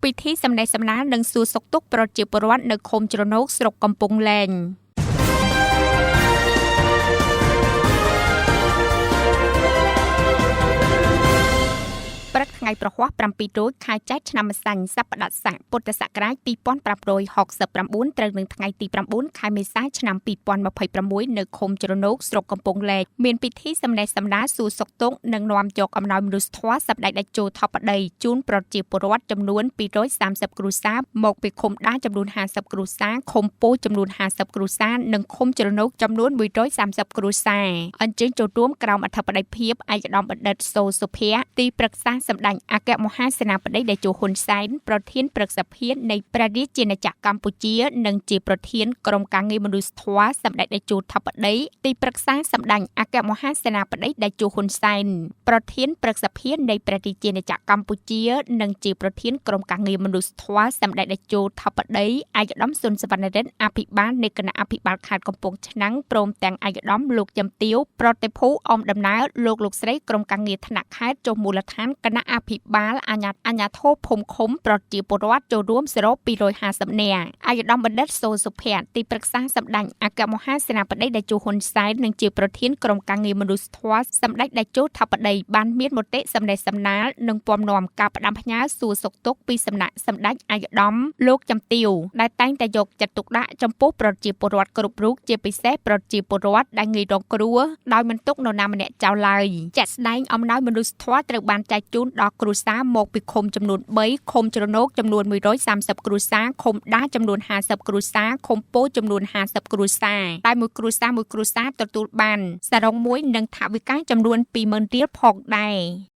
ពិធីសម្ដែងសម្ដាលនិងសួរសុខទុក្ខប្រជាពលរដ្ឋនៅឃុំជ្រនោកស្រុកកំពង់លែងព្រឹកថ្ងៃប្រហ័ស7រោចខែចែកឆ្នាំម្សាញ់សប្តាហ៍ស័កពុទ្ធសករាជ2569ត្រូវនឹងថ្ងៃទី9ខែមេសាឆ្នាំ2026នៅឃុំជ្រនោកស្រុកកំពង់លែងមានពិធីសម្ដែងសម្ដាលសួរសុខទុក្ខនិងនាំយកអំណោយមនុស្សធម៌សម្ដេចតេជោធម្មដីជូនប្រជាពលរដ្ឋចំនួន230គ្រួសារមកពីឃុំដាចំនួន50គ្រួសារឃុំពោធិ៍ចំនួន50គ្រួសារនិងឃុំជ្រនោកចំនួន130គ្រួសារអញ្ជើញចូលរួមក្រោមអធិបតីភាពឯកឧត្តមបណ្ឌិតសូសុភ័ក្រទីប្រឹក្សាសម្ដេចអគ្គមហាសេនាបតីតេជោហ៊ុនសែនប្រធានព្រឹទ្ធសភានៃព្រះរាជាណាចក្រកម្ពុជានិងជាប្រធានក្រុមការងារមនុស្សធម៌សម្ដេចតេជោធម្មដីទីប្រឹក្សាសម្ដេចអគ្គមហាសេនាបតីតេជោហ៊ុនសែនប្រធានព្រឹទ្ធសភានៃព្រះរាជាណាចក្រកម្ពុជានិងជាប្រធានក្រុមការងារមនុស្សធម៌សម្ដេចតេជោធម្មដីឯកឧត្តមសុនសវណ្ណរិទ្ធអភិបាលនៃគណៈអភិបាលខេត្តកំពង់ឆ្នាំងព្រមទាំងឯកឧត្តមលោកចំទាវប្រតិភូអមដំណើរលោកស្រីក្រុមការងារថ្នាក់ខេត្តចុះមូលដ្ឋានគណៈអភិបាលអាជ្ញាធរភូមិឃុំប្រជាពលរដ្ឋចូលរួមសរុប250នាក់ឯកឧត្តមបណ្ឌិតសូសុភ័ក្រទីប្រឹក្សាសម្ដេចអគ្គមហាសេនាបតីតេជោហ៊ុនសែននិងជាប្រធានក្រុមការងារមនុស្សធម៌សម្ដេចតេជោធម្មដីបានមានមតិសម្ដែងសម្ដាលនិងពំនាំការផ្ដាំផ្ញើសួរសុខទុក្ខពីសំណាក់សម្ដេចឯកឧត្តមលោកចំទាវដែលតែងតែយកចិត្តទុកដាក់ចំពោះប្រជាពលរដ្ឋគ្រប់រូបជាពិសេសប្រជាពលរដ្ឋដែលងាយរងគ្រោះដោយមិនទុកនរណាម្នាក់ចោលឡើយជាក់ស្ដែងអំណោយមនុស្សធម៌ត្រូវបានចែកជូនដល់គ្រួសារមកពីឃុំចំនួន3ឃុំជ្រនោកចំនួន130គ្រួសារឃុំដាចំនួន50គ្រួសារឃុំពោធិ៍ចំនួន50គ្រួសារតែមួយគ្រួសារទទួលបានសារ៉ុងមួយនិងថវិកាចំនួន20000រៀលផងដែរ